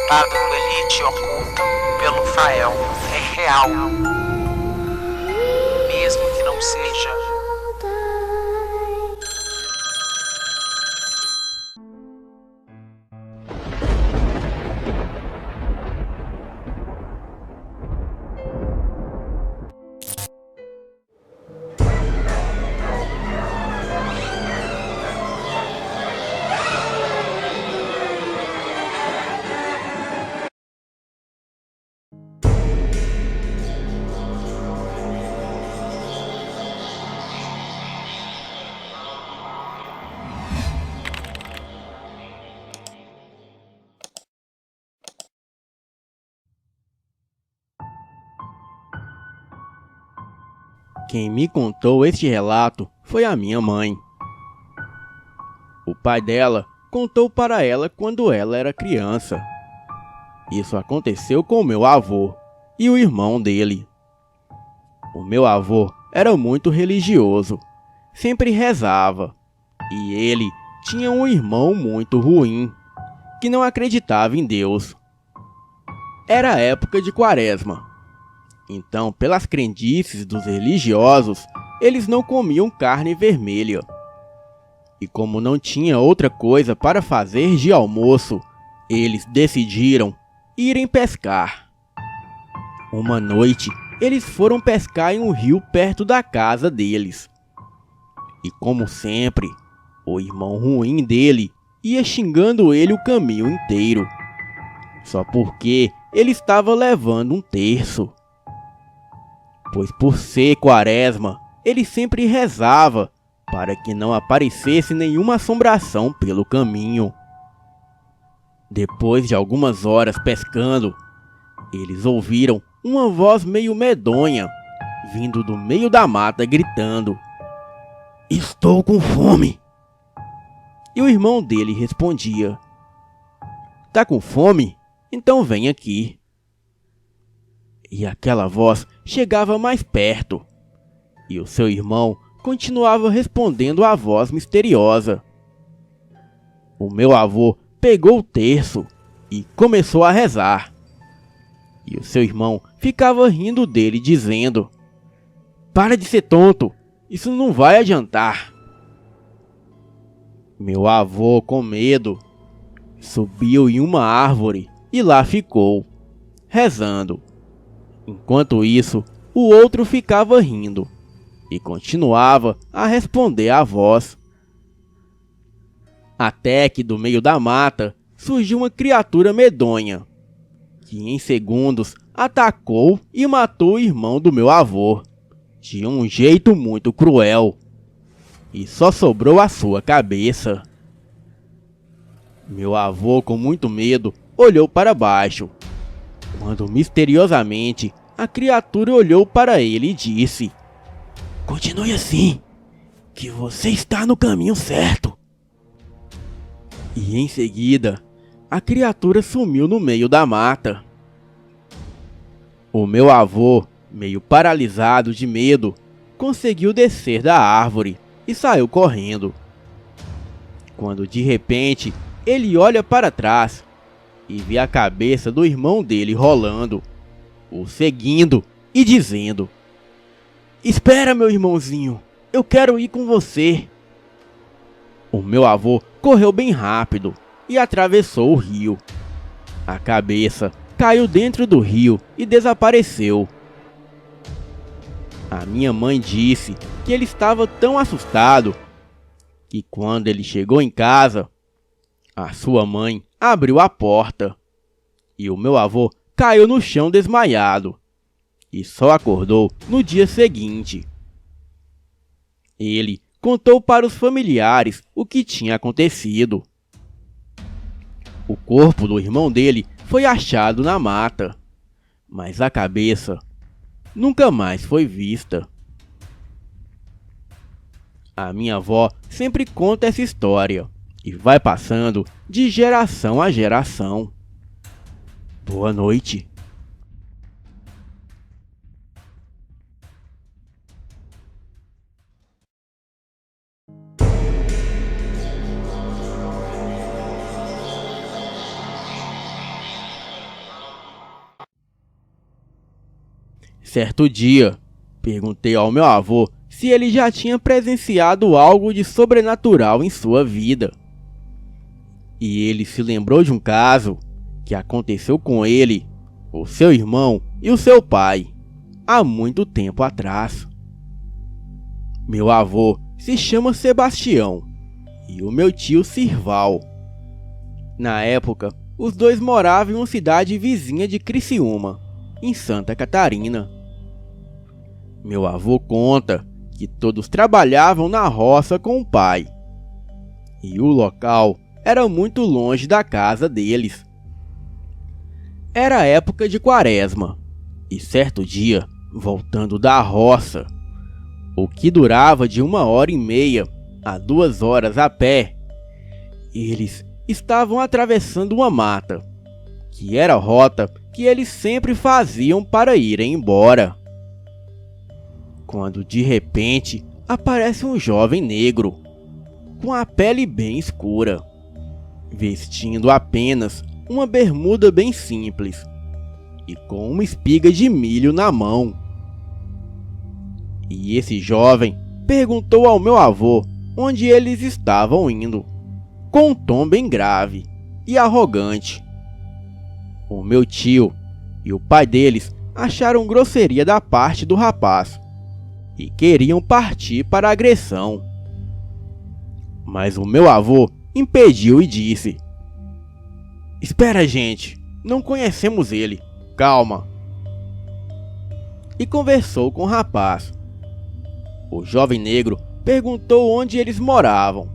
lado do elite oculto pelo Fael é real, mesmo que não seja. Quem me contou este relato foi a minha mãe. O pai dela contou para ela quando ela era criança. Isso aconteceu com o meu avô e o irmão dele. O meu avô era muito religioso, sempre rezava, e ele tinha um irmão muito ruim, que não acreditava em Deus. Era época de Quaresma. Então, pelas crendices dos religiosos, eles não comiam carne vermelha. E como não tinha outra coisa para fazer de almoço, eles decidiram irem pescar. Uma noite, eles foram pescar em um rio perto da casa deles. E como sempre, o irmão ruim dele ia xingando ele o caminho inteiro, só porque ele estava levando um terço. Pois por ser Quaresma, ele sempre rezava para que não aparecesse nenhuma assombração pelo caminho. Depois de algumas horas pescando, eles ouviram uma voz meio medonha, vindo do meio da mata gritando: "Estou com fome!" E o irmão dele respondia: "Tá com fome? Então vem aqui." E aquela voz chegava mais perto, e o seu irmão continuava respondendo à voz misteriosa. O meu avô pegou o terço e começou a rezar. E o seu irmão ficava rindo dele, dizendo: "Para de ser tonto, isso não vai adiantar." Meu avô, com medo, subiu em uma árvore e lá ficou, rezando. Enquanto isso, o outro ficava rindo e continuava a responder à voz. Até que do meio da mata surgiu uma criatura medonha, que em segundos atacou e matou o irmão do meu avô, de um jeito muito cruel, e só sobrou a sua cabeça. Meu avô, com muito medo, olhou para baixo, quando misteriosamente a criatura olhou para ele e disse: "Continue assim, que você está no caminho certo." E em seguida, a criatura sumiu no meio da mata. O meu avô, meio paralisado de medo, conseguiu descer da árvore e saiu correndo. Quando de repente ele olha para trás e vê a cabeça do irmão dele rolando, o seguindo e dizendo: "Espera, meu irmãozinho, eu quero ir com você." O meu avô correu bem rápido e atravessou o rio. A cabeça caiu dentro do rio e desapareceu. A minha mãe disse que ele estava tão assustado que quando ele chegou em casa, a sua mãe abriu a porta e o meu avô caiu no chão desmaiado e só acordou no dia seguinte. Ele contou para os familiares o que tinha acontecido. O corpo do irmão dele foi achado na mata, mas a cabeça nunca mais foi vista. A minha avó sempre conta essa história e vai passando de geração a geração. Boa noite. Certo dia, perguntei ao meu avô se ele já tinha presenciado algo de sobrenatural em sua vida. E ele se lembrou de um caso que aconteceu com ele, o seu irmão e o seu pai, há muito tempo atrás. Meu avô se chama Sebastião e o meu tio Sirval. Na época, os dois moravam em uma cidade vizinha de Criciúma, em Santa Catarina. Meu avô conta que todos trabalhavam na roça com o pai, e o local era muito longe da casa deles. Era época de quaresma, e certo dia, voltando da roça, o que durava de 1h30 a 2 horas a pé, eles estavam atravessando uma mata, que era a rota que eles sempre faziam para irem embora. Quando de repente aparece um jovem negro, com a pele bem escura, vestindo apenas uma bermuda bem simples e com uma espiga de milho na mão. E esse jovem perguntou ao meu avô onde eles estavam indo, com um tom bem grave e arrogante. O meu tio e o pai deles acharam grosseria da parte do rapaz e queriam partir para a agressão. Mas o meu avô impediu e disse: "Espera, gente, não conhecemos ele, calma." E conversou com o rapaz. O jovem negro perguntou onde eles moravam,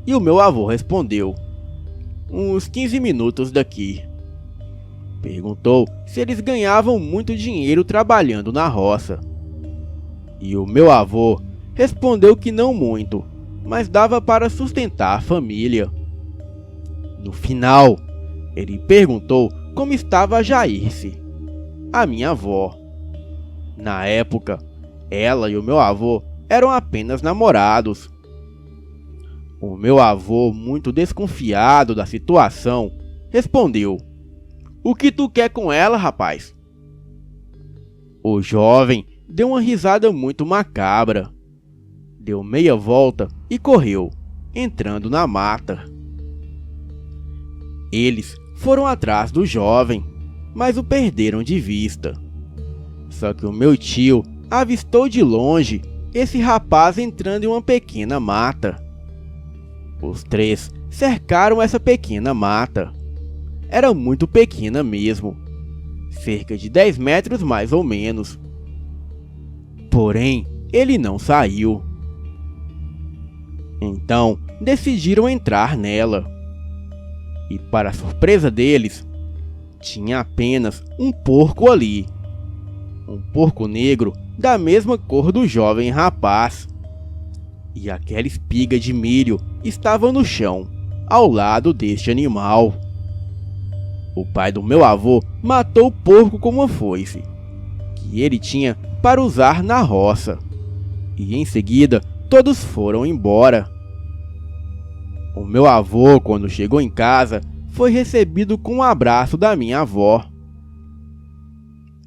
e o meu avô respondeu: "Uns 15 minutos daqui." Perguntou se eles ganhavam muito dinheiro trabalhando na roça, e o meu avô respondeu que não muito, mas dava para sustentar a família. No final, ele perguntou como estava a Jairce, a minha avó. Na época, ela e o meu avô eram apenas namorados. O meu avô, muito desconfiado da situação, respondeu: "O que tu quer com ela, rapaz?" O jovem deu uma risada muito macabra, deu meia volta e correu, entrando na mata. Eles foram atrás do jovem, mas o perderam de vista. Só que o meu tio avistou de longe esse rapaz entrando em uma pequena mata. Os três cercaram essa pequena mata. Era muito pequena mesmo, cerca de 10 metros mais ou menos. Porém, ele não saiu. Então, decidiram entrar nela. E para surpresa deles, tinha apenas um porco ali. Um porco negro da mesma cor do jovem rapaz. E aquela espiga de milho estava no chão, ao lado deste animal. O pai do meu avô matou o porco com uma foice, que ele tinha para usar na roça. E em seguida, todos foram embora. O meu avô, quando chegou em casa, foi recebido com um abraço da minha avó.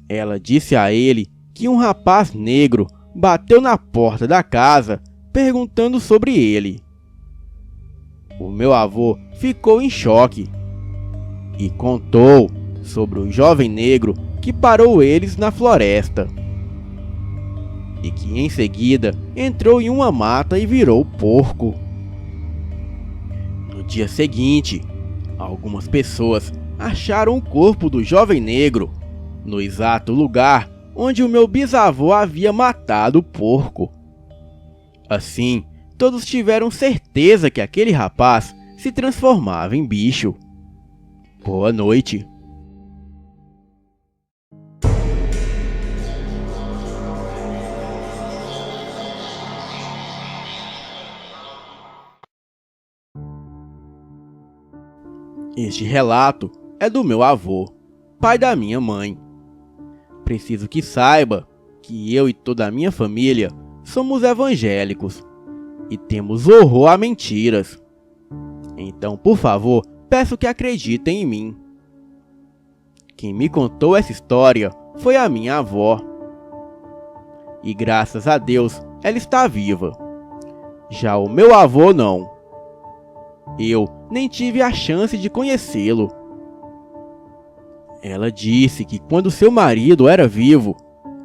Ela disse a ele que um rapaz negro bateu na porta da casa perguntando sobre ele. O meu avô ficou em choque e contou sobre o jovem negro que parou eles na floresta e que em seguida entrou em uma mata e virou porco. No dia seguinte, algumas pessoas acharam o corpo do jovem negro no exato lugar onde o meu bisavô havia matado o porco. Assim, todos tiveram certeza que aquele rapaz se transformava em bicho. Boa noite. Este relato é do meu avô, pai da minha mãe. Preciso que saiba que eu e toda a minha família somos evangélicos e temos horror a mentiras. Então, por favor, peço que acreditem em mim. Quem me contou essa história foi a minha avó. E graças a Deus ela está viva. Já o meu avô não. Eu nem tive a chance de conhecê-lo. Ela disse que quando seu marido era vivo,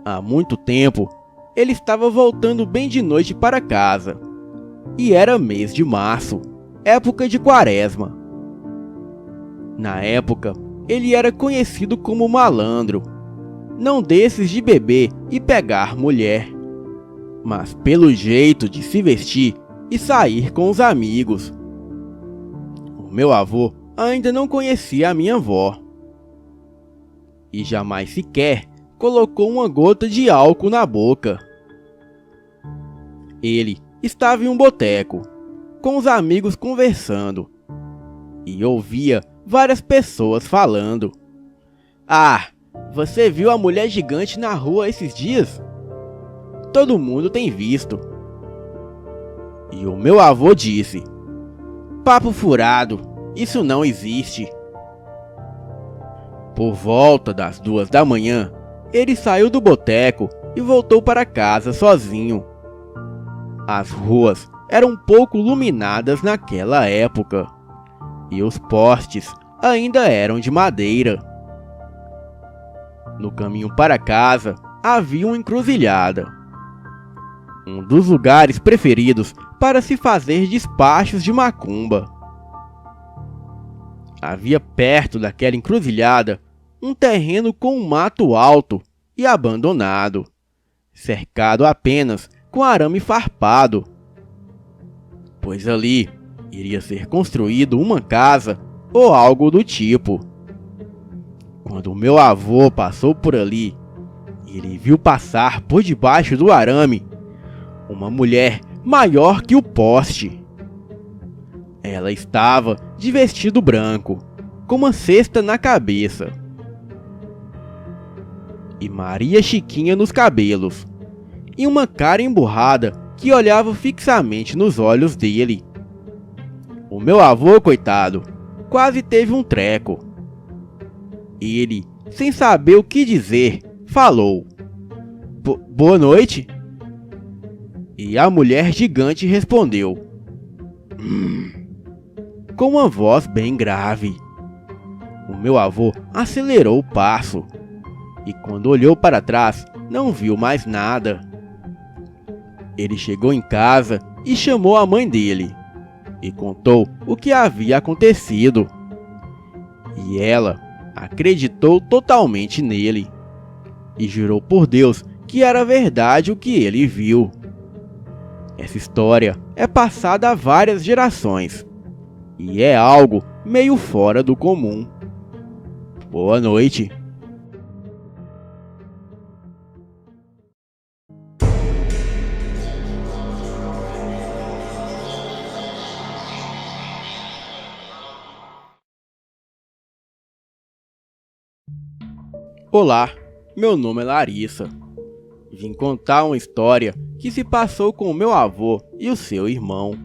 há muito tempo, ele estava voltando bem de noite para casa. E era mês de março, época de quaresma. Na época, ele era conhecido como malandro, não desses de beber e pegar mulher, mas pelo jeito de se vestir e sair com os amigos. O meu avô ainda não conhecia a minha avó. E jamais sequer colocou uma gota de álcool na boca. Ele estava em um boteco, com os amigos conversando, e ouvia várias pessoas falando. Ah, você viu a mulher gigante na rua esses dias? Todo mundo tem visto. E o meu avô disse: papo furado, isso não existe. Por volta das 2 da manhã, ele saiu do boteco e voltou para casa sozinho. As ruas eram pouco iluminadas naquela época, e os postes ainda eram de madeira. No caminho para casa havia uma encruzilhada, um dos lugares preferidos para se fazer despachos de macumba. Havia perto daquela encruzilhada um terreno com um mato alto e abandonado, cercado apenas com arame farpado, pois ali iria ser construído uma casa ou algo do tipo. Quando meu avô passou por ali, ele viu passar por debaixo do arame uma mulher maior que o poste. Ela estava de vestido branco, com uma cesta na cabeça e Maria Chiquinha nos cabelos, e uma cara emburrada que olhava fixamente nos olhos dele. O meu avô, coitado, quase teve um treco. Ele, sem saber o que dizer, falou: boa noite. E a mulher gigante respondeu, com uma voz bem grave. O meu avô acelerou o passo, e quando olhou para trás, não viu mais nada. Ele chegou em casa e chamou a mãe dele, e contou o que havia acontecido. E ela acreditou totalmente nele, e jurou por Deus que era verdade o que ele viu. Essa história é passada há várias gerações, e é algo meio fora do comum. Boa noite. Olá, meu nome é Larissa. Vim contar uma história que se passou com o meu avô e o seu irmão,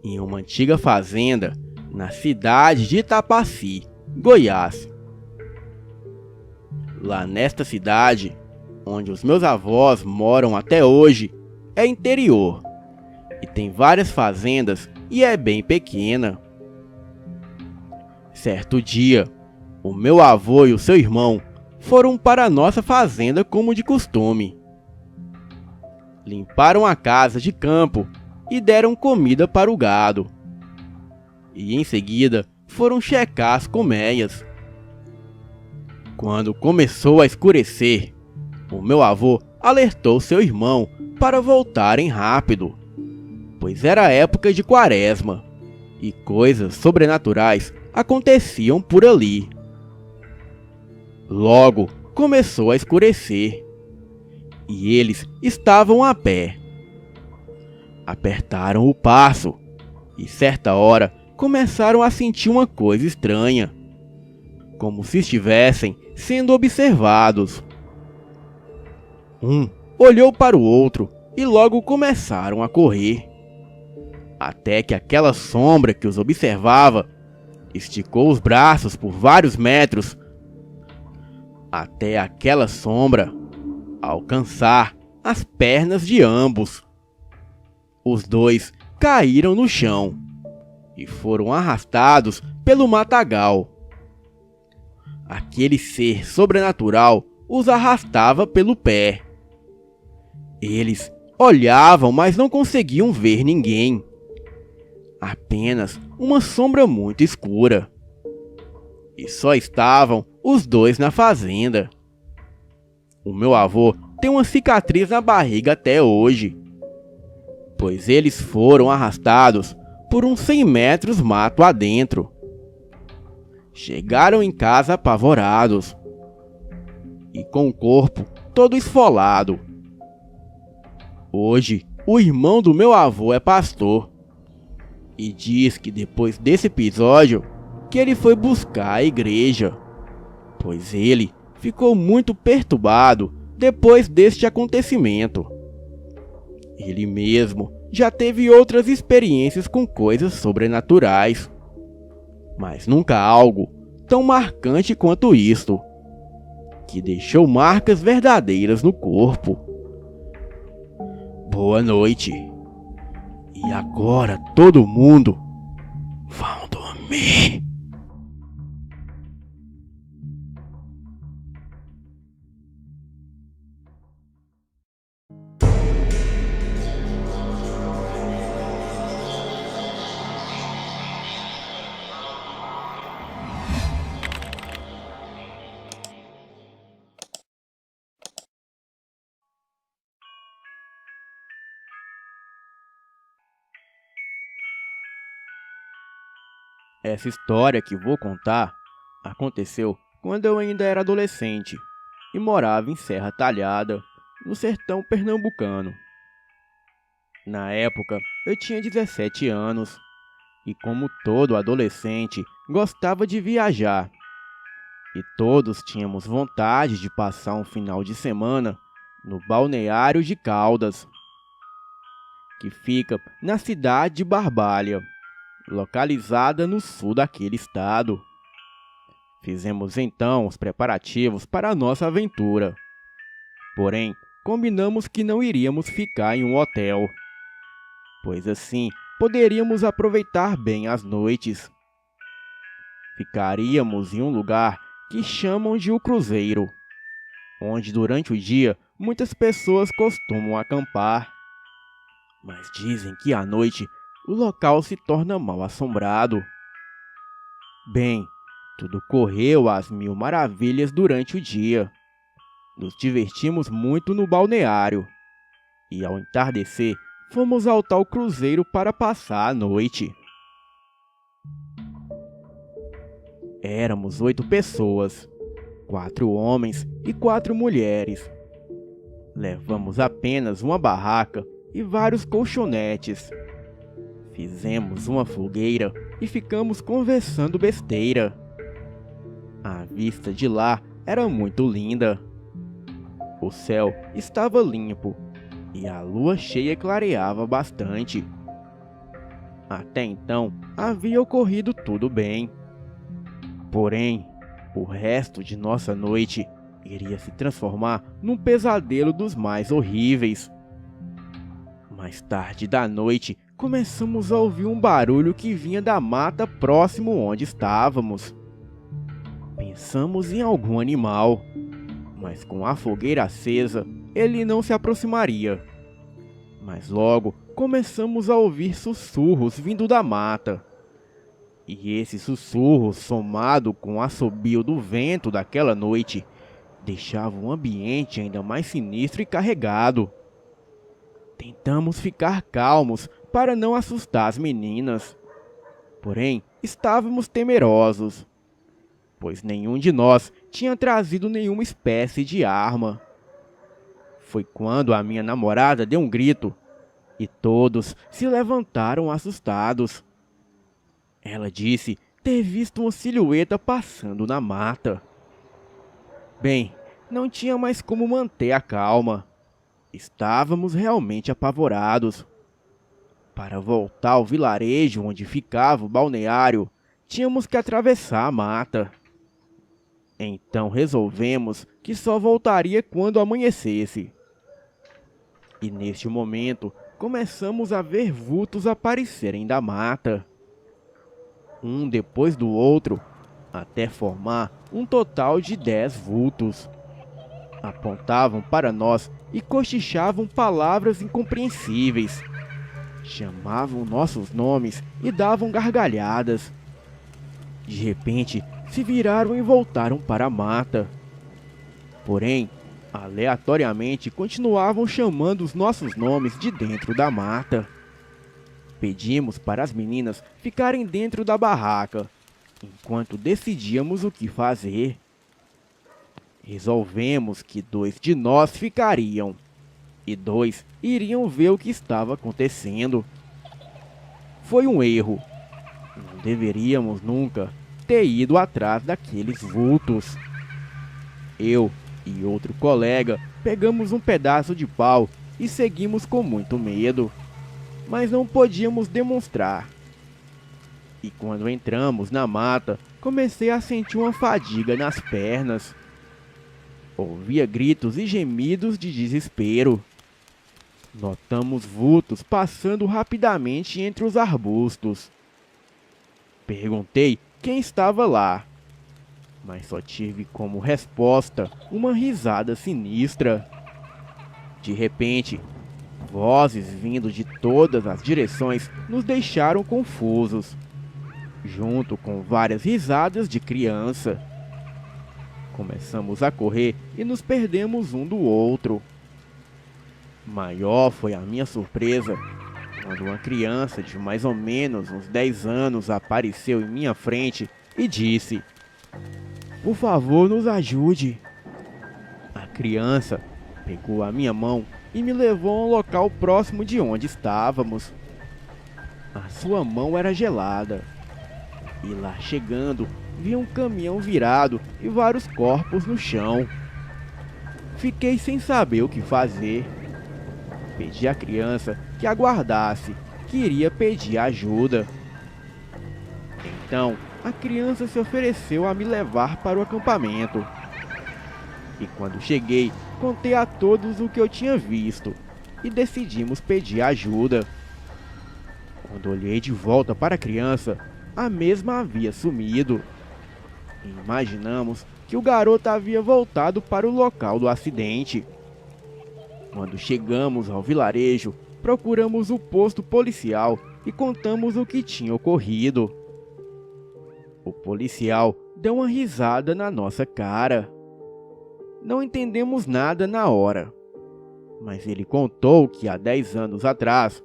em uma antiga fazenda na cidade de Itapaci, Goiás. Lá nesta cidade, onde os meus avós moram até hoje, é interior e tem várias fazendas e é bem pequena. Certo dia, o meu avô e o seu irmão foram para a nossa fazenda como de costume. Limparam a casa de campo e deram comida para o gado. E em seguida foram checar as colmeias. Quando começou a escurecer, o meu avô alertou seu irmão para voltarem rápido, pois era época de quaresma e coisas sobrenaturais aconteciam por ali. Logo começou a escurecer e eles estavam a pé. Apertaram o passo e certa hora começaram a sentir uma coisa estranha, como se estivessem sendo observados. Um olhou para o outro e logo começaram a correr, até que aquela sombra que os observava esticou os braços por vários metros, até aquela sombra alcançar as pernas de ambos. Os dois caíram no chão e foram arrastados pelo matagal. Aquele ser sobrenatural os arrastava pelo pé. Eles olhavam, mas não conseguiam ver ninguém. Apenas uma sombra muito escura. E só estavam os dois na fazenda. O meu avô tem uma cicatriz na barriga até hoje, pois eles foram arrastados por uns 100 metros mato adentro. Chegaram em casa apavorados e com o corpo todo esfolado. Hoje, o irmão do meu avô é pastor e diz que depois desse episódio que ele foi buscar a igreja, pois ele ficou muito perturbado depois deste acontecimento. Ele mesmo já teve outras experiências com coisas sobrenaturais, mas nunca algo tão marcante quanto isto, que deixou marcas verdadeiras no corpo. Boa noite. E agora todo mundo vão dormir. Essa história que vou contar aconteceu quando eu ainda era adolescente e morava em Serra Talhada, no sertão pernambucano. Na época, eu tinha 17 anos e, como todo adolescente, gostava de viajar. E todos tínhamos vontade de passar um final de semana no Balneário de Caldas, que fica na cidade de Barbalha, localizada no sul daquele estado. Fizemos então os preparativos para a nossa aventura. Porém, combinamos que não iríamos ficar em um hotel, pois assim poderíamos aproveitar bem as noites. Ficaríamos em um lugar que chamam de o Cruzeiro, onde durante o dia muitas pessoas costumam acampar. Mas dizem que à noite o local se torna mal assombrado. Bem, tudo correu às mil maravilhas durante o dia. Nos divertimos muito no balneário e, ao entardecer, fomos ao tal cruzeiro para passar a noite. Éramos 8 pessoas, 4 homens e 4 mulheres. Levamos apenas uma barraca e vários colchonetes. Fizemos uma fogueira e ficamos conversando besteira. A vista de lá era muito linda. O céu estava limpo e a lua cheia clareava bastante. Até então havia ocorrido tudo bem. Porém, o resto de nossa noite iria se transformar num pesadelo dos mais horríveis. Mais tarde da noite, começamos a ouvir um barulho que vinha da mata próximo onde estávamos. Pensamos em algum animal, mas com a fogueira acesa, ele não se aproximaria. Mas logo começamos a ouvir sussurros vindo da mata. E esse sussurro, somado com o assobio do vento daquela noite, deixava o ambiente ainda mais sinistro e carregado. Tentamos ficar calmos para não assustar as meninas. Porém, estávamos temerosos, pois nenhum de nós tinha trazido nenhuma espécie de arma. Foi quando a minha namorada deu um grito e todos se levantaram assustados. Ela disse ter visto uma silhueta passando na mata. Bem, não tinha mais como manter a calma. Estávamos realmente apavorados. Para voltar ao vilarejo onde ficava o balneário, tínhamos que atravessar a mata. Então resolvemos que só voltaria quando amanhecesse. E neste momento começamos a ver vultos aparecerem da mata, um depois do outro, até formar um total de 10 vultos. Apontavam para nós e cochichavam palavras incompreensíveis. Chamavam nossos nomes e davam gargalhadas. De repente, se viraram e voltaram para a mata. Porém, aleatoriamente continuavam chamando os nossos nomes de dentro da mata. Pedimos para as meninas ficarem dentro da barraca, enquanto decidíamos o que fazer. Resolvemos que 2 de nós ficariam, e 2 iriam ver o que estava acontecendo. Foi um erro. Não deveríamos nunca ter ido atrás daqueles vultos. Eu e outro colega pegamos um pedaço de pau e seguimos com muito medo, mas não podíamos demonstrar. E quando entramos na mata, comecei a sentir uma fadiga nas pernas. Ouvia gritos e gemidos de desespero. Notamos vultos passando rapidamente entre os arbustos. Perguntei quem estava lá, mas só tive como resposta uma risada sinistra. De repente, vozes vindo de todas as direções nos deixaram confusos, junto com várias risadas de criança. Começamos a correr e nos perdemos um do outro. Maior foi a minha surpresa quando uma criança de mais ou menos uns 10 anos apareceu em minha frente e disse: "Por favor, nos ajude." A criança pegou a minha mão e me levou a um local próximo de onde estávamos. A sua mão era gelada. E lá chegando, vi um caminhão virado e vários corpos no chão. Fiquei sem saber o que fazer. Pedi à criança que aguardasse, que iria pedir ajuda. Então, a criança se ofereceu a me levar para o acampamento. E quando cheguei, contei a todos o que eu tinha visto e decidimos pedir ajuda. Quando olhei de volta para a criança, a mesma havia sumido. E imaginamos que o garoto havia voltado para o local do acidente. Quando chegamos ao vilarejo, procuramos o posto policial e contamos o que tinha ocorrido. O policial deu uma risada na nossa cara. Não entendemos nada na hora, mas ele contou que há 10 anos atrás,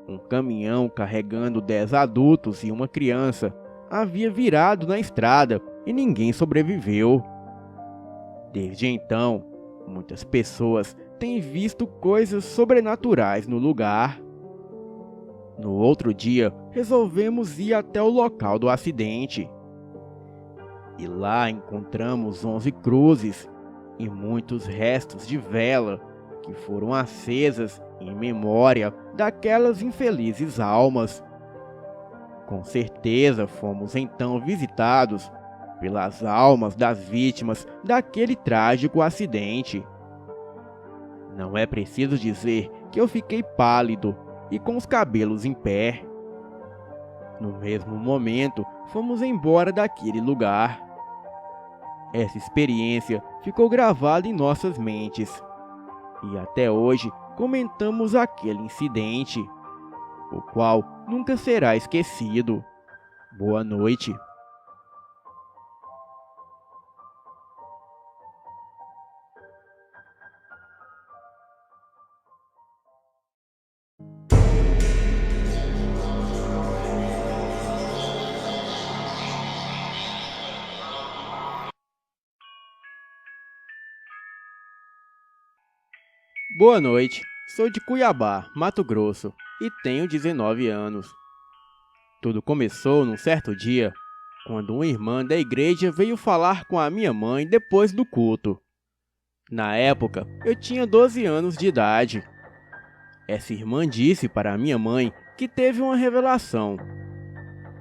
um caminhão carregando 10 adultos e uma criança havia virado na estrada e ninguém sobreviveu. Desde então, muitas pessoas têm visto coisas sobrenaturais no lugar. No outro dia, resolvemos ir até o local do acidente. E lá encontramos 11 cruzes e muitos restos de vela que foram acesas em memória daquelas infelizes almas. Com certeza fomos então visitados pelas almas das vítimas daquele trágico acidente. Não é preciso dizer que eu fiquei pálido e com os cabelos em pé. No mesmo momento, fomos embora daquele lugar. Essa experiência ficou gravada em nossas mentes. E até hoje comentamos aquele incidente, o qual nunca será esquecido. Boa noite. Boa noite, sou de Cuiabá, Mato Grosso, e tenho 19 anos. Tudo começou num certo dia, quando uma irmã da igreja veio falar com a minha mãe depois do culto. Na época, eu tinha 12 anos de idade. Essa irmã disse para a minha mãe que teve uma revelação,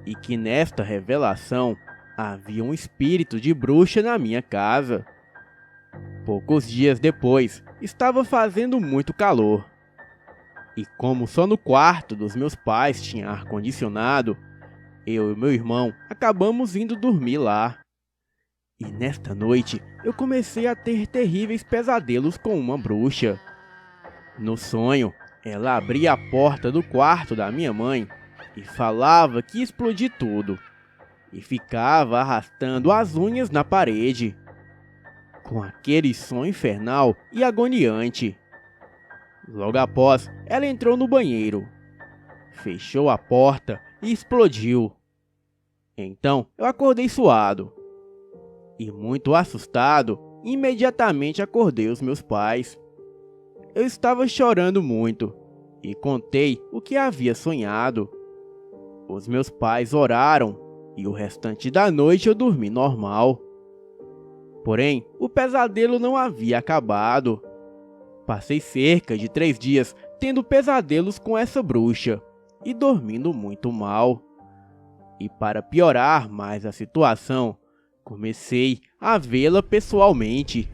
e que nesta revelação, havia um espírito de bruxa na minha casa. Poucos dias depois, estava fazendo muito calor. E como só no quarto dos meus pais tinha ar-condicionado, eu e meu irmão acabamos indo dormir lá. E nesta noite, eu comecei a ter terríveis pesadelos com uma bruxa. No sonho, ela abria a porta do quarto da minha mãe e falava que ia explodir tudo. E ficava arrastando as unhas na parede, com aquele som infernal e agoniante. Logo após, ela entrou no banheiro, fechou a porta e explodiu. Então, eu acordei suado. E muito assustado, imediatamente acordei os meus pais. Eu estava chorando muito e contei o que havia sonhado. Os meus pais oraram e o restante da noite eu dormi normal. Porém, o pesadelo não havia acabado. Passei cerca de 3 dias tendo pesadelos com essa bruxa e dormindo muito mal. E para piorar mais a situação, comecei a vê-la pessoalmente,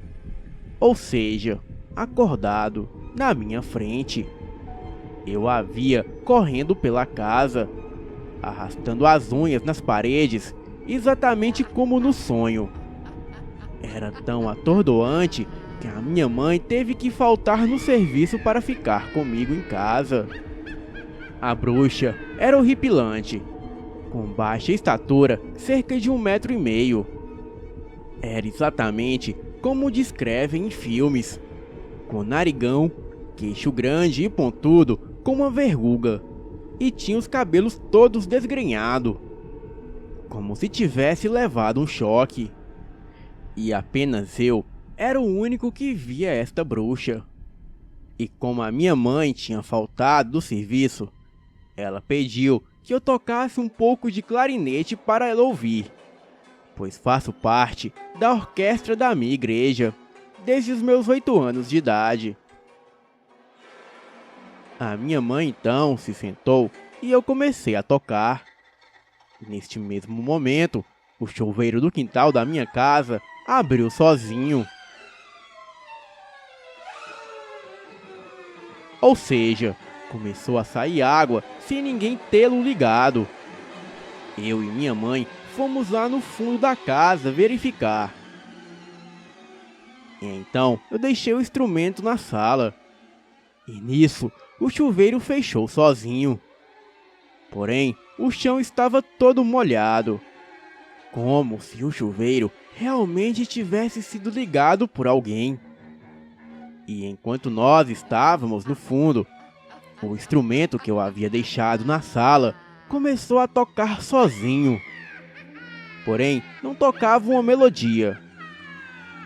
ou seja, acordado na minha frente. Eu a via correndo pela casa, arrastando as unhas nas paredes, exatamente como no sonho. Era tão atordoante que a minha mãe teve que faltar no serviço para ficar comigo em casa. A bruxa era horripilante, com baixa estatura, cerca de 1,5 m. Era exatamente como descrevem em filmes, com narigão, queixo grande e pontudo como uma verruga, e tinha os cabelos todos desgrenhados, como se tivesse levado um choque. E apenas eu era o único que via esta bruxa. E como a minha mãe tinha faltado do serviço, ela pediu que eu tocasse um pouco de clarinete para ela ouvir, pois faço parte da orquestra da minha igreja desde os meus 8 anos de idade. A minha mãe então se sentou e eu comecei a tocar. Neste mesmo momento, o chuveiro do quintal da minha casa abriu sozinho. Ou seja, começou a sair água sem ninguém tê-lo ligado. Eu e minha mãe fomos lá no fundo da casa verificar. E então eu deixei o instrumento na sala. E nisso, o chuveiro fechou sozinho. Porém, o chão estava todo molhado, como se o chuveiro realmente tivesse sido ligado por alguém. E enquanto nós estávamos no fundo, o instrumento que eu havia deixado na sala começou a tocar sozinho. Porém, não tocava uma melodia,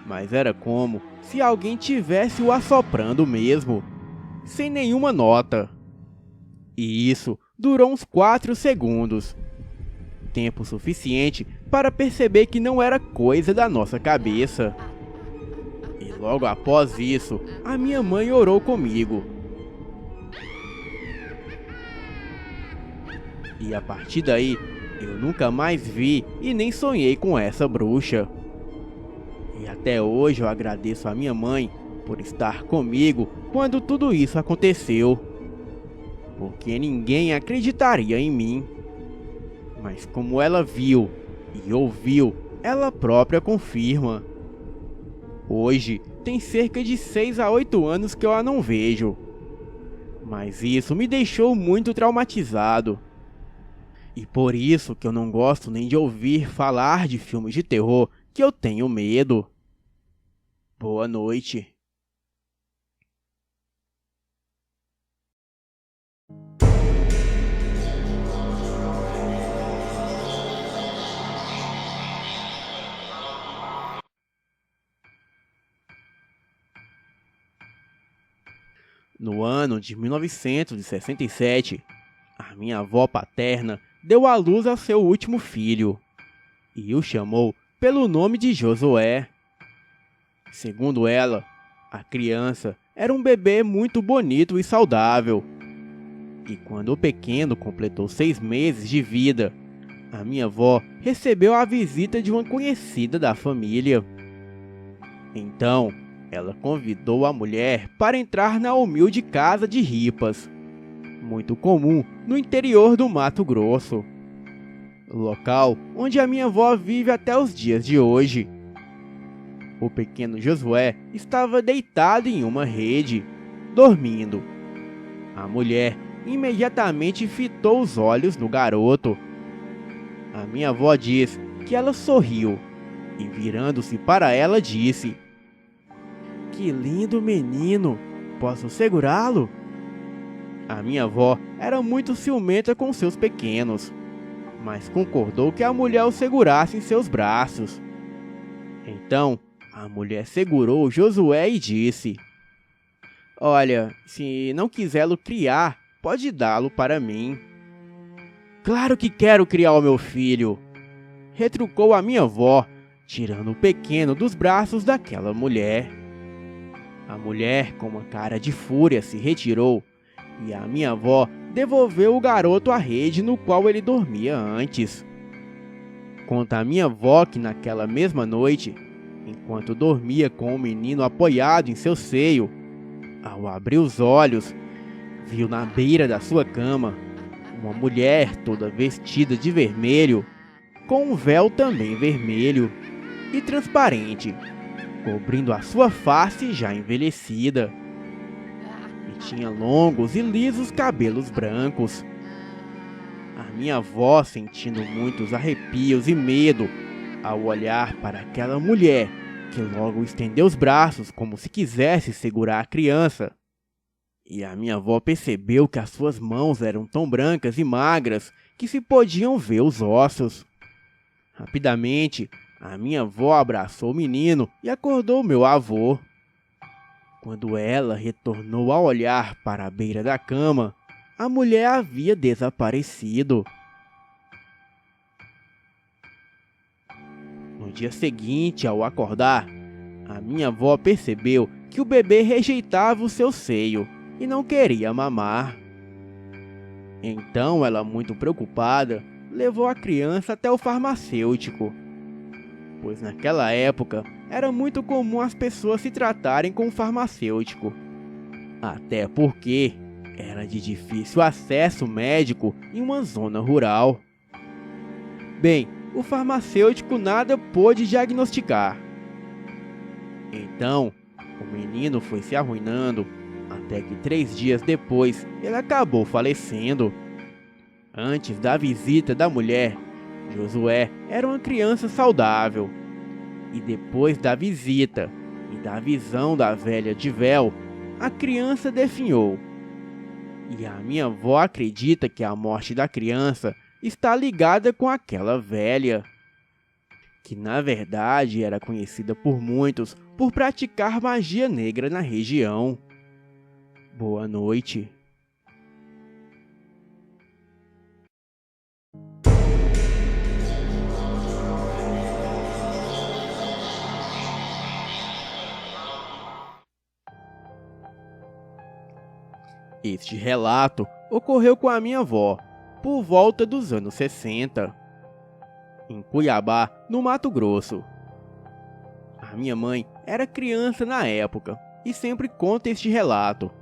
mas era como se alguém tivesse o assoprando mesmo, sem nenhuma nota. E isso durou uns 4 segundos. Tempo suficiente para perceber que não era coisa da nossa cabeça. E logo após isso, a minha mãe orou comigo. E a partir daí, eu nunca mais vi e nem sonhei com essa bruxa. E até hoje eu agradeço a minha mãe por estar comigo quando tudo isso aconteceu, porque ninguém acreditaria em mim. Mas como ela viu e ouviu, ela própria confirma. Hoje tem cerca de 6 a 8 anos que eu a não vejo, mas isso me deixou muito traumatizado. E por isso que eu não gosto nem de ouvir falar de filmes de terror, que eu tenho medo. Boa noite. No ano de 1967, a minha avó paterna deu à luz ao seu último filho e o chamou pelo nome de Josué. Segundo ela, a criança era um bebê muito bonito e saudável. E quando o pequeno completou 6 meses de vida, a minha avó recebeu a visita de uma conhecida da família. Então, ela convidou a mulher para entrar na humilde casa de ripas, muito comum no interior do Mato Grosso, local onde a minha avó vive até os dias de hoje. O pequeno Josué estava deitado em uma rede, dormindo. A mulher imediatamente fitou os olhos no garoto. A minha avó diz que ela sorriu e, virando-se para ela, disse: "Que lindo menino! Posso segurá-lo?" A minha avó era muito ciumenta com seus pequenos, mas concordou que a mulher o segurasse em seus braços. Então, a mulher segurou Josué e disse: "Olha, se não quiser-lo criar, pode dá-lo para mim." "Claro que quero criar o meu filho!" retrucou a minha avó, tirando o pequeno dos braços daquela mulher. A mulher, com uma cara de fúria, se retirou e a minha avó devolveu o garoto à rede no qual ele dormia antes. Conta a minha avó que naquela mesma noite, enquanto dormia com o menino apoiado em seu seio, ao abrir os olhos, viu na beira da sua cama uma mulher toda vestida de vermelho, com um véu também vermelho e transparente, cobrindo a sua face já envelhecida. E tinha longos e lisos cabelos brancos. A minha avó, sentindo muitos arrepios e medo ao olhar para aquela mulher, que logo estendeu os braços como se quisesse segurar a criança. E a minha avó percebeu que as suas mãos eram tão brancas e magras que se podiam ver os ossos. Rapidamente, a minha avó abraçou o menino e acordou meu avô. Quando ela retornou a olhar para a beira da cama, a mulher havia desaparecido. No dia seguinte, ao acordar, a minha avó percebeu que o bebê rejeitava o seu seio e não queria mamar. Então ela, muito preocupada, levou a criança até o farmacêutico, pois naquela época era muito comum as pessoas se tratarem com o farmacêutico, até porque era de difícil acesso médico em uma zona rural. Bem, o farmacêutico nada pôde diagnosticar. Então, o menino foi se arruinando, até que 3 dias depois ele acabou falecendo. Antes da visita da mulher, Josué era uma criança saudável. E depois da visita e da visão da velha de véu, a criança definhou. E a minha avó acredita que a morte da criança está ligada com aquela velha, que na verdade era conhecida por muitos por praticar magia negra na região. Boa noite. Este relato ocorreu com a minha avó por volta dos anos 60, em Cuiabá, no Mato Grosso. A minha mãe era criança na época e sempre conta este relato.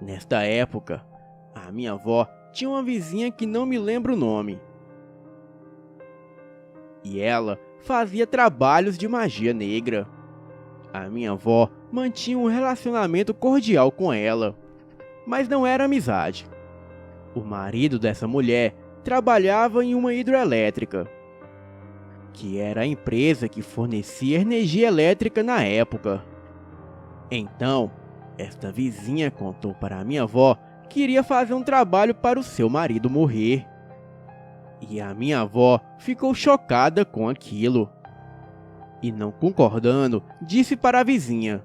Nesta época, a minha avó tinha uma vizinha que não me lembro o nome. E ela fazia trabalhos de magia negra. A minha avó mantinha um relacionamento cordial com ela, mas não era amizade. O marido dessa mulher trabalhava em uma hidrelétrica, que era a empresa que fornecia energia elétrica na época. Então, esta vizinha contou para a minha avó que iria fazer um trabalho para o seu marido morrer. E a minha avó ficou chocada com aquilo. E não concordando, disse para a vizinha: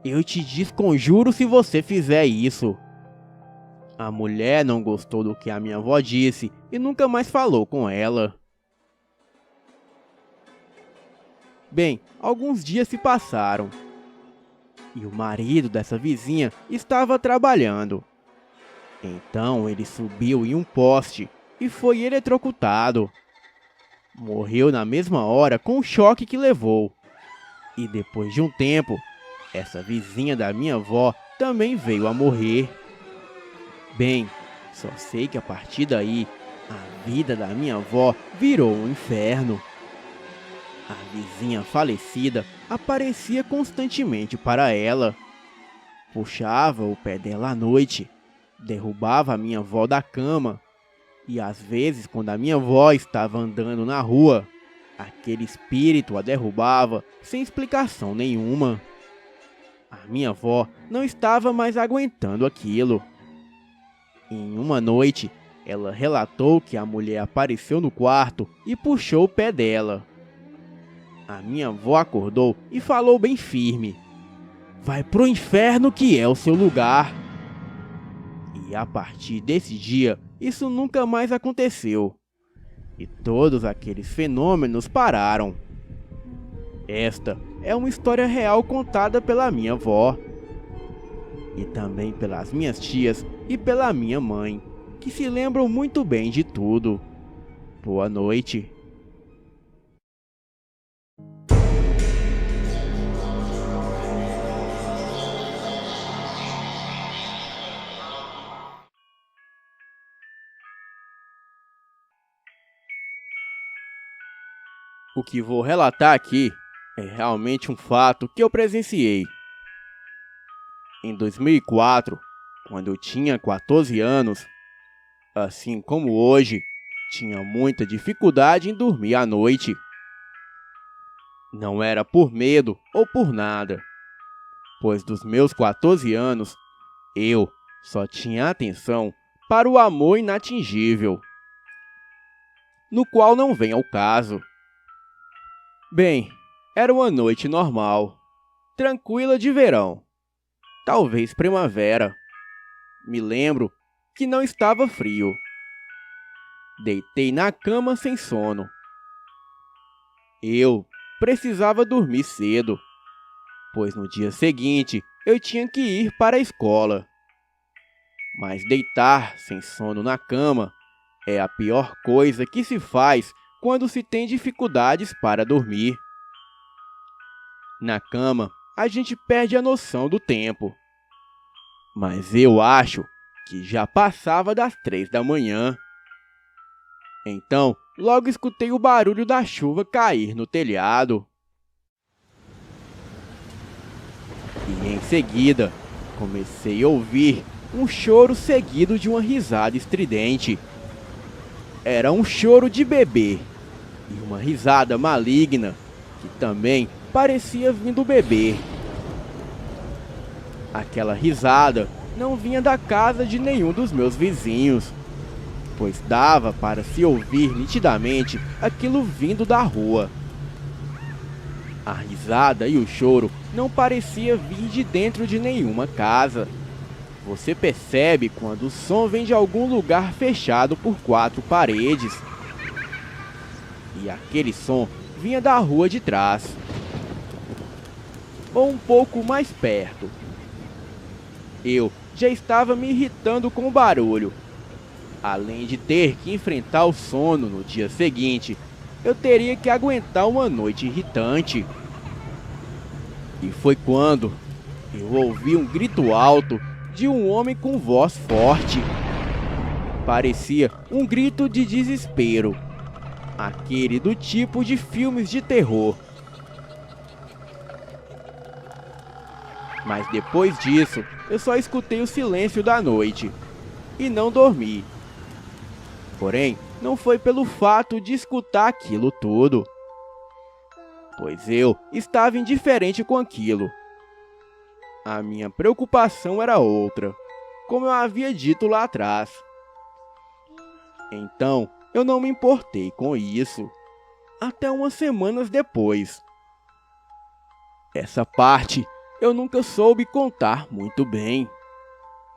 "Eu te desconjuro se você fizer isso." A mulher não gostou do que a minha avó disse e nunca mais falou com ela. Bem, alguns dias se passaram. E o marido dessa vizinha estava trabalhando. Então ele subiu em um poste e foi eletrocutado. Morreu na mesma hora com o choque que levou. E depois de um tempo, essa vizinha da minha avó também veio a morrer. Bem, só sei que a partir daí, a vida da minha avó virou um inferno. A vizinha falecida aparecia constantemente para ela. Puxava o pé dela à noite, derrubava a minha avó da cama. E às vezes, quando a minha avó estava andando na rua, aquele espírito a derrubava sem explicação nenhuma. A minha avó não estava mais aguentando aquilo. Em uma noite, ela relatou que a mulher apareceu no quarto e puxou o pé dela. A minha avó acordou e falou bem firme: "Vai pro inferno que é o seu lugar." E a partir desse dia, isso nunca mais aconteceu. E todos aqueles fenômenos pararam. Esta é uma história real contada pela minha avó. E também pelas minhas tias e pela minha mãe, que se lembram muito bem de tudo. Boa noite. O que vou relatar aqui é realmente um fato que eu presenciei. Em 2004, quando eu tinha 14 anos, assim como hoje, tinha muita dificuldade em dormir à noite. Não era por medo ou por nada, pois dos meus 14 anos, eu só tinha atenção para o amor inatingível, no qual não vem ao caso. Bem, era uma noite normal, tranquila de verão, talvez primavera. Me lembro que não estava frio. Deitei na cama sem sono. Eu precisava dormir cedo, pois no dia seguinte eu tinha que ir para a escola. Mas deitar sem sono na cama é a pior coisa que se faz quando se tem dificuldades para dormir. Na cama, a gente perde a noção do tempo. Mas eu acho que já passava das 3 da manhã. Então, logo escutei o barulho da chuva cair no telhado. E em seguida, comecei a ouvir um choro seguido de uma risada estridente. Era um choro de bebê e uma risada maligna que também parecia vir do bebê. Aquela risada não vinha da casa de nenhum dos meus vizinhos, pois dava para se ouvir nitidamente aquilo vindo da rua. A risada e o choro não parecia vir de dentro de nenhuma casa. Você percebe quando o som vem de algum lugar fechado por 4 paredes. E aquele som vinha da rua de trás, ou um pouco mais perto. Eu já estava me irritando com o barulho. Além de ter que enfrentar o sono no dia seguinte, eu teria que aguentar uma noite irritante. E foi quando eu ouvi um grito alto de um homem com voz forte. Parecia um grito de desespero, aquele do tipo de filmes de terror. Mas depois disso, eu só escutei o silêncio da noite e não dormi. Porém, não foi pelo fato de escutar aquilo tudo, pois eu estava indiferente com aquilo. A minha preocupação era outra, como eu havia dito lá atrás. Então, eu não me importei com isso, até umas semanas depois. Essa parte eu nunca soube contar muito bem,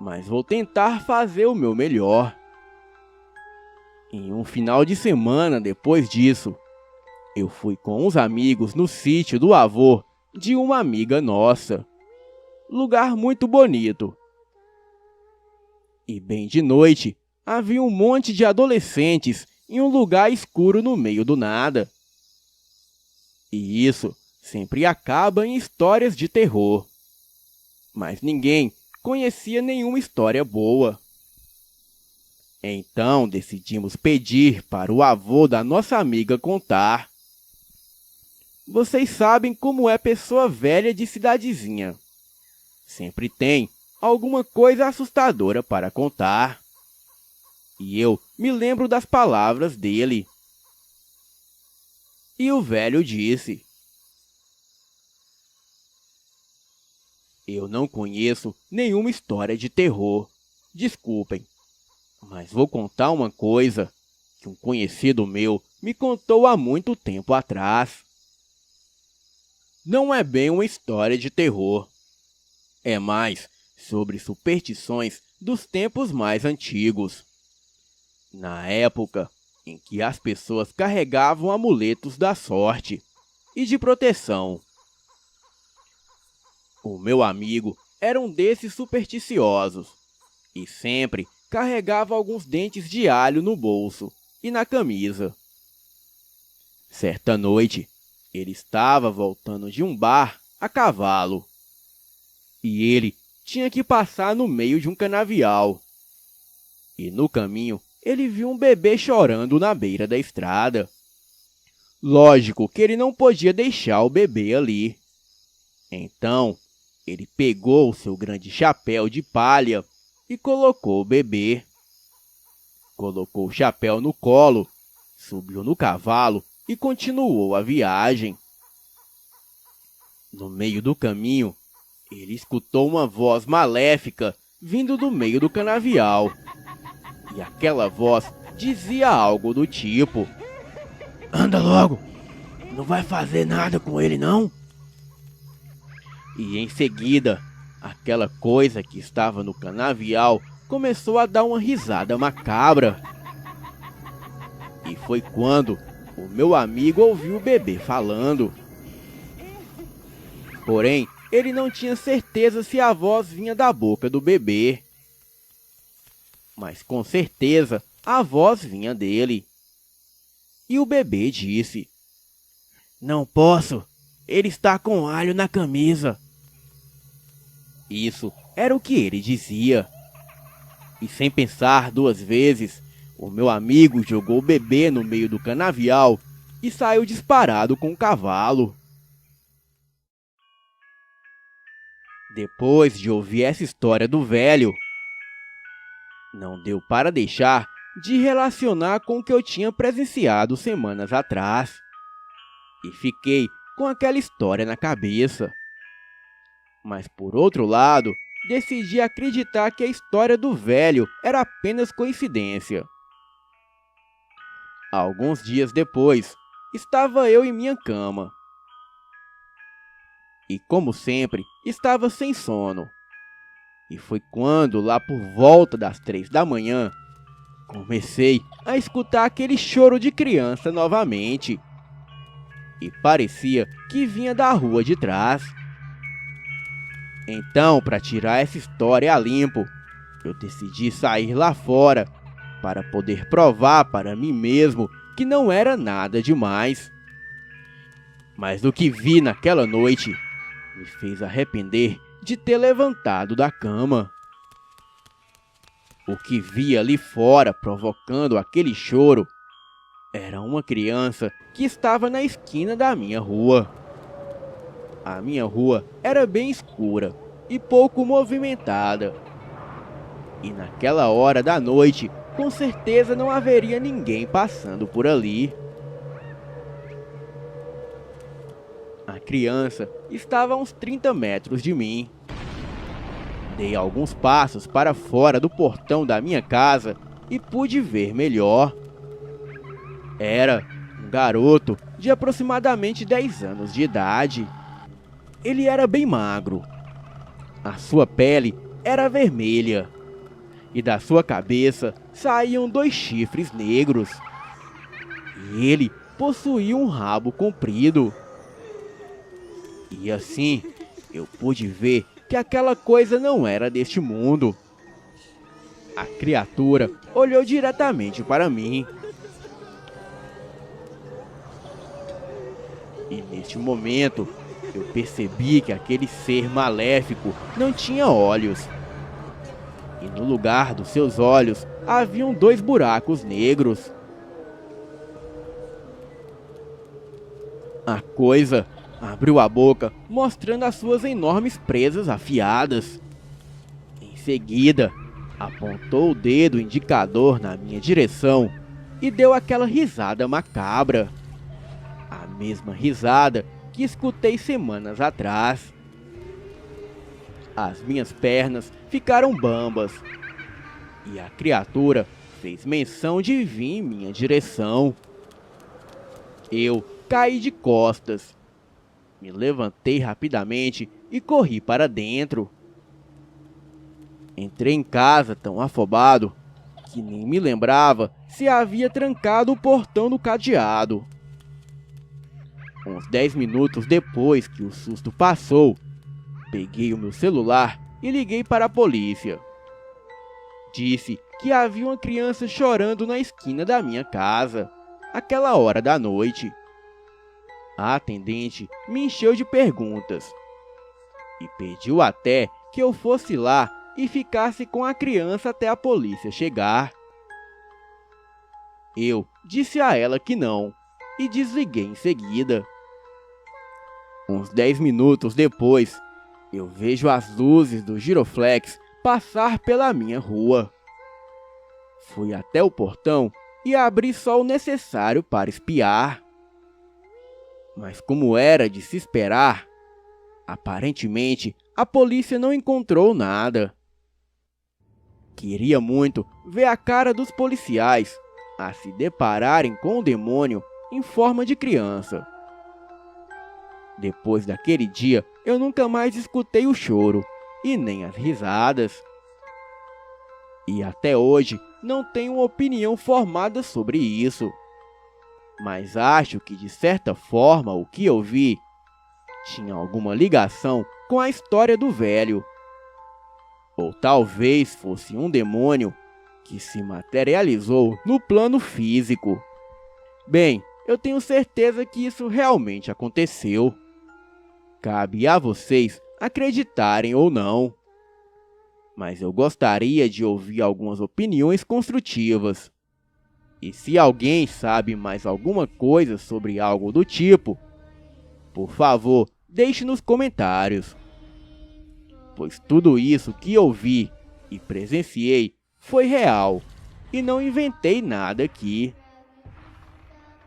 mas vou tentar fazer o meu melhor. Em um final de semana depois disso, eu fui com uns amigos no sítio do avô de uma amiga nossa. Lugar muito bonito. E bem de noite, havia um monte de adolescentes em um lugar escuro no meio do nada. E isso sempre acaba em histórias de terror. Mas ninguém conhecia nenhuma história boa. Então decidimos pedir para o avô da nossa amiga contar. Vocês sabem como é pessoa velha de cidadezinha. Sempre tem alguma coisa assustadora para contar. E eu me lembro das palavras dele. E o velho disse: eu não conheço nenhuma história de terror. Desculpem, mas vou contar uma coisa que um conhecido meu me contou há muito tempo atrás. Não é bem uma história de terror. É mais sobre superstições dos tempos mais antigos. Na época em que as pessoas carregavam amuletos da sorte e de proteção. O meu amigo era um desses supersticiosos e sempre carregava alguns dentes de alho no bolso e na camisa. Certa noite, ele estava voltando de um bar a cavalo e ele tinha que passar no meio de um canavial. E no caminho, ele viu um bebê chorando na beira da estrada. Lógico que ele não podia deixar o bebê ali. Então, ele pegou o seu grande chapéu de palha e colocou o bebê. Colocou o chapéu no colo, subiu no cavalo e continuou a viagem. No meio do caminho, ele escutou uma voz maléfica vindo do meio do canavial. E aquela voz dizia algo do tipo: anda logo, não vai fazer nada com ele não? E em seguida, aquela coisa que estava no canavial começou a dar uma risada macabra. E foi quando o meu amigo ouviu o bebê falando. Porém, ele não tinha certeza se a voz vinha da boca do bebê. Mas com certeza a voz vinha dele. E o bebê disse: não posso, ele está com alho na camisa. Isso era o que ele dizia. E sem pensar duas vezes, o meu amigo jogou o bebê no meio do canavial e saiu disparado com o cavalo. Depois de ouvir essa história do velho, não deu para deixar de relacionar com o que eu tinha presenciado semanas atrás. E fiquei com aquela história na cabeça. Mas por outro lado, decidi acreditar que a história do velho era apenas coincidência. Alguns dias depois, estava eu em minha cama. E como sempre, estava sem sono. E foi quando, lá por volta das 3 da manhã, comecei a escutar aquele choro de criança novamente. E parecia que vinha da rua de trás. Então, para tirar essa história a limpo, eu decidi sair lá fora para poder provar para mim mesmo que não era nada demais. Mas o que vi naquela noite me fez arrepender de ter levantado da cama. O que vi ali fora provocando aquele choro era uma criança que estava na esquina da minha rua. A minha rua era bem escura e pouco movimentada. E naquela hora da noite, com certeza não haveria ninguém passando por ali. A criança estava a uns 30 metros de mim. Dei alguns passos para fora do portão da minha casa e pude ver melhor. Era um garoto de aproximadamente 10 anos de idade. Ele era bem magro. A sua pele era vermelha. E da sua cabeça saíam 2 chifres negros. E ele possuía um rabo comprido. E assim, eu pude ver que aquela coisa não era deste mundo. A criatura olhou diretamente para mim. E neste momento, eu percebi que aquele ser maléfico não tinha olhos. E no lugar dos seus olhos, haviam 2 buracos negros. A coisa abriu a boca, mostrando as suas enormes presas afiadas. Em seguida, apontou o dedo indicador na minha direção e deu aquela risada macabra. A mesma risada que escutei semanas atrás. As minhas pernas ficaram bambas e a criatura fez menção de vir em minha direção. Eu caí de costas, me levantei rapidamente e corri para dentro. Entrei em casa tão afobado que nem me lembrava se havia trancado o portão no cadeado. Uns 10 minutos depois que o susto passou, peguei o meu celular e liguei para a polícia. Disse que havia uma criança chorando na esquina da minha casa, àquela hora da noite. A atendente me encheu de perguntas e pediu até que eu fosse lá e ficasse com a criança até a polícia chegar. Eu disse a ela que não e desliguei em seguida. Uns 10 minutos depois, eu vejo as luzes do giroflex passar pela minha rua. Fui até o portão e abri só o necessário para espiar. Mas como era de se esperar, aparentemente a polícia não encontrou nada. Queria muito ver a cara dos policiais a se depararem com o demônio em forma de criança. Depois daquele dia, eu nunca mais escutei o choro e nem as risadas. E até hoje não tenho opinião formada sobre isso. Mas acho que de certa forma o que eu vi tinha alguma ligação com a história do velho. Ou talvez fosse um demônio que se materializou no plano físico. Bem, eu tenho certeza que isso realmente aconteceu. Cabe a vocês acreditarem ou não. Mas eu gostaria de ouvir algumas opiniões construtivas. E se alguém sabe mais alguma coisa sobre algo do tipo, por favor, deixe nos comentários. Pois tudo isso que eu vi e presenciei foi real e não inventei nada aqui.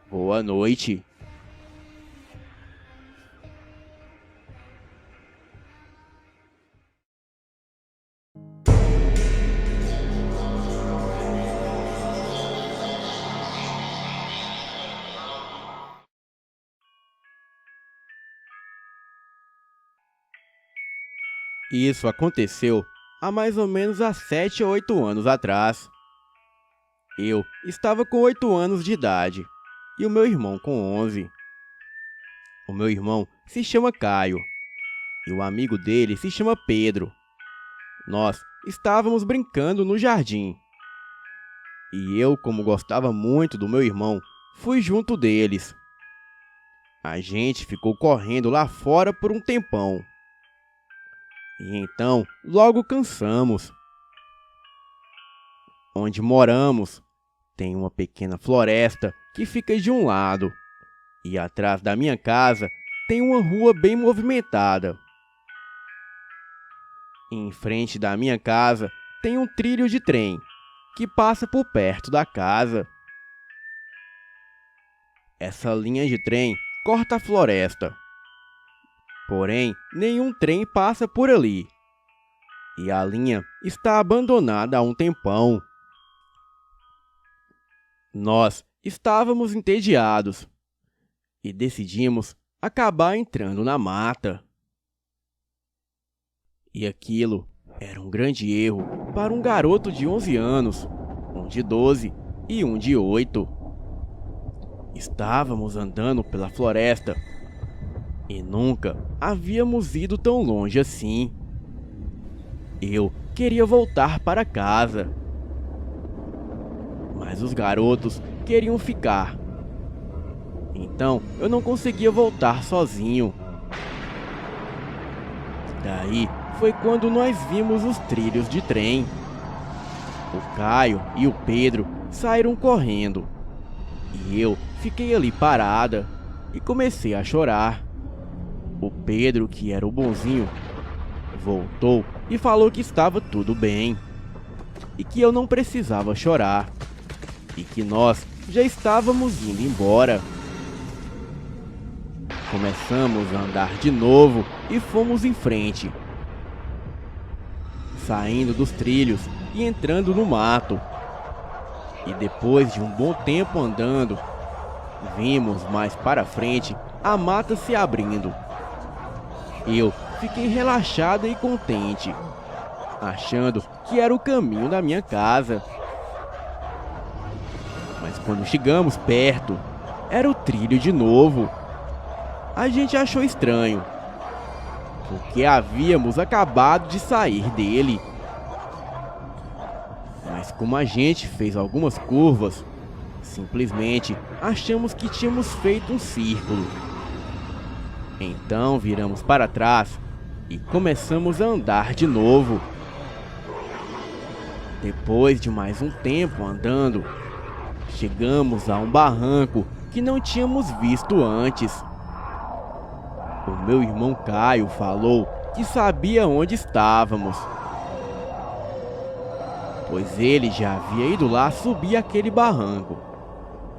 Boa noite. Isso aconteceu há mais ou menos há 7 ou 8 anos atrás. Eu estava com 8 anos de idade e o meu irmão com 11. O meu irmão se chama Caio e o amigo dele se chama Pedro. Nós estávamos brincando no jardim e eu, como gostava muito do meu irmão, fui junto deles. A gente ficou correndo lá fora por um tempão. E então, logo cansamos. Onde moramos, tem uma pequena floresta que fica de um lado. E atrás da minha casa, tem uma rua bem movimentada. Em frente da minha casa, tem um trilho de trem, que passa por perto da casa. Essa linha de trem corta a floresta. Porém, nenhum trem passa por ali. E a linha está abandonada há um tempão. Nós estávamos entediados e decidimos acabar entrando na mata. E aquilo era um grande erro para um garoto de 11 anos, um de 12 e um de 8. Estávamos andando pela floresta e nunca havíamos ido tão longe assim. Eu queria voltar para casa, mas os garotos queriam ficar. Então eu não conseguia voltar sozinho. Daí foi quando nós vimos os trilhos de trem. O Caio e o Pedro saíram correndo. E eu fiquei ali parada e comecei a chorar. O Pedro, que era o bonzinho, voltou e falou que estava tudo bem. E que eu não precisava chorar. E que nós já estávamos indo embora. Começamos a andar de novo e fomos em frente, saindo dos trilhos e entrando no mato. E depois de um bom tempo andando, vimos mais para frente a mata se abrindo. Eu fiquei relaxada e contente, achando que era o caminho da minha casa. Mas quando chegamos perto, era o trilho de novo. A gente achou estranho, porque havíamos acabado de sair dele. Mas como a gente fez algumas curvas, simplesmente achamos que tínhamos feito um círculo. Então viramos para trás e começamos a andar de novo. Depois de mais um tempo andando, chegamos a um barranco que não tínhamos visto antes. O meu irmão Caio falou que sabia onde estávamos, pois ele já havia ido lá subir aquele barranco.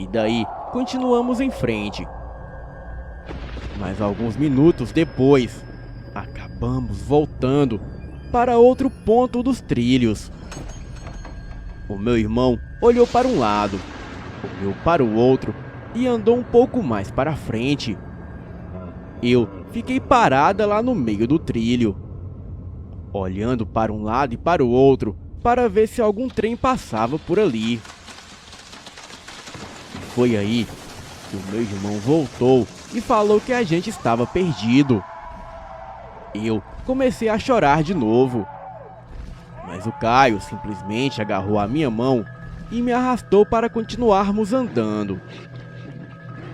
E daí continuamos em frente. Mas alguns minutos depois, acabamos voltando para outro ponto dos trilhos. O meu irmão olhou para um lado, olhou para o outro e andou um pouco mais para frente. Eu fiquei parada lá no meio do trilho, olhando para um lado e para o outro para ver se algum trem passava por ali. Foi aí que o meu irmão voltou e falou que a gente estava perdido. Eu comecei a chorar de novo, mas o Caio simplesmente agarrou a minha mão e me arrastou para continuarmos andando,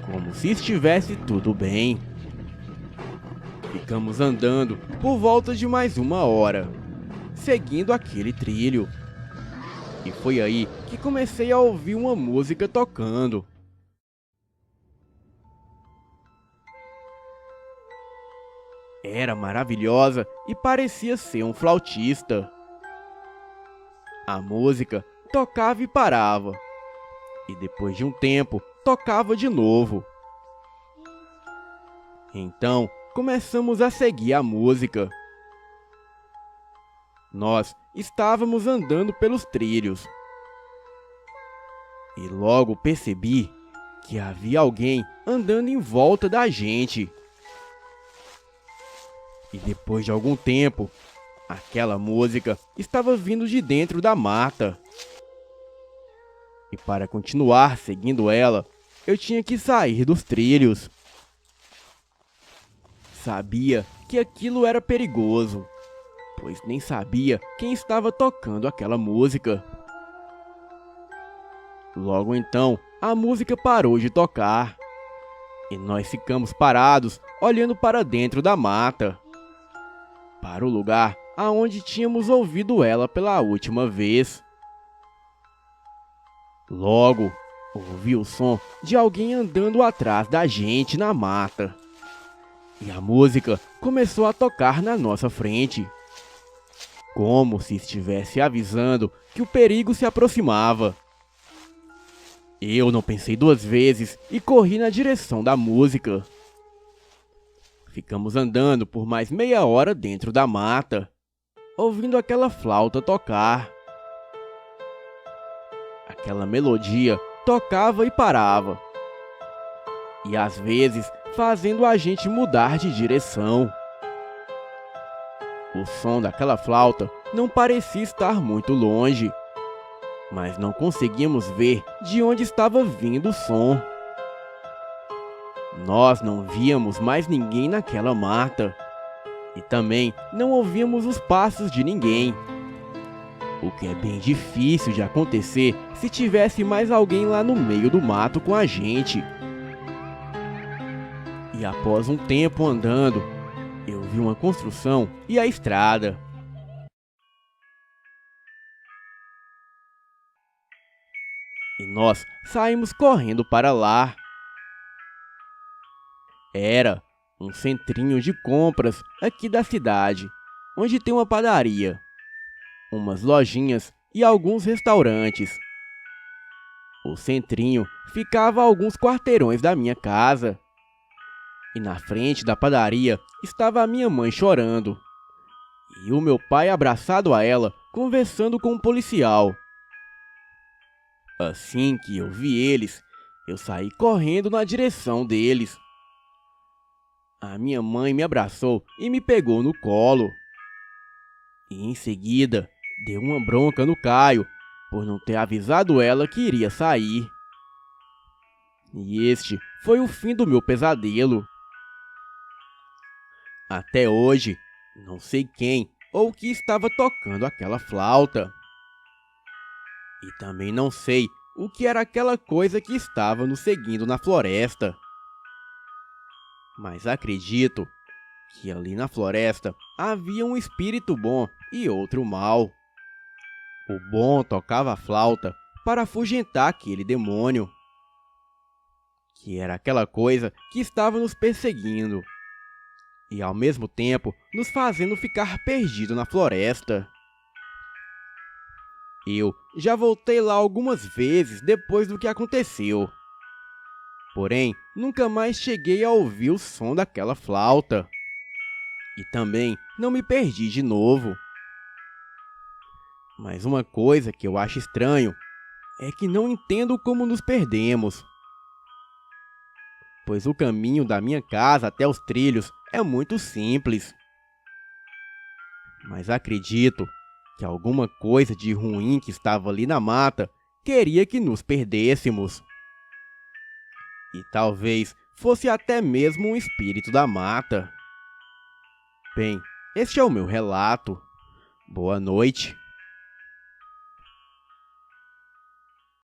como se estivesse tudo bem. Ficamos andando por volta de mais uma hora, seguindo aquele trilho. E foi aí que comecei a ouvir uma música tocando. Era maravilhosa e parecia ser um flautista. A música tocava e parava, e depois de um tempo tocava de novo. Então começamos a seguir a música. Nós estávamos andando pelos trilhos e logo percebi que havia alguém andando em volta da gente. E depois de algum tempo, aquela música estava vindo de dentro da mata. E para continuar seguindo ela, eu tinha que sair dos trilhos. Sabia que aquilo era perigoso, pois nem sabia quem estava tocando aquela música. Logo então, a música parou de tocar e nós ficamos parados, olhando para dentro da mata, para o lugar aonde tínhamos ouvido ela pela última vez. Logo, ouvi o som de alguém andando atrás da gente na mata. E a música começou a tocar na nossa frente, como se estivesse avisando que o perigo se aproximava. Eu não pensei duas vezes e corri na direção da música. Ficamos andando por mais meia hora dentro da mata, ouvindo aquela flauta tocar. Aquela melodia tocava e parava, e às vezes fazendo a gente mudar de direção. O som daquela flauta não parecia estar muito longe, mas não conseguíamos ver de onde estava vindo o som. Nós não víamos mais ninguém naquela mata, e também não ouvíamos os passos de ninguém. o que é bem difícil de acontecer se tivesse mais alguém lá no meio do mato com a gente. E após um tempo andando, eu vi uma construção e a estrada. E nós saímos correndo para lá. Era um centrinho de compras aqui da cidade, onde tem uma padaria, umas lojinhas e alguns restaurantes. O centrinho ficava a alguns quarteirões da minha casa. E na frente da padaria estava a minha mãe chorando. E o meu pai abraçado a ela, conversando com um policial. Assim que eu vi eles, eu saí correndo na direção deles. A minha mãe me abraçou e me pegou no colo. E em seguida, deu uma bronca no Caio, por não ter avisado ela que iria sair. E este foi o fim do meu pesadelo. Até hoje, não sei quem ou que estava tocando aquela flauta. E também não sei o que era aquela coisa que estava nos seguindo na floresta. Mas acredito que ali na floresta havia um espírito bom e outro mau. O bom tocava a flauta para afugentar aquele demônio, que era aquela coisa que estava nos perseguindo, e ao mesmo tempo nos fazendo ficar perdidos na floresta. Eu já voltei lá algumas vezes depois do que aconteceu. Porém, nunca mais cheguei a ouvir o som daquela flauta. E também não me perdi de novo. Mas uma coisa que eu acho estranho é que não entendo como nos perdemos. Pois o caminho da minha casa até os trilhos é muito simples. Mas acredito que alguma coisa de ruim que estava ali na mata queria que nos perdêssemos. E talvez fosse até mesmo um espírito da mata. Bem, este é o meu relato. Boa noite.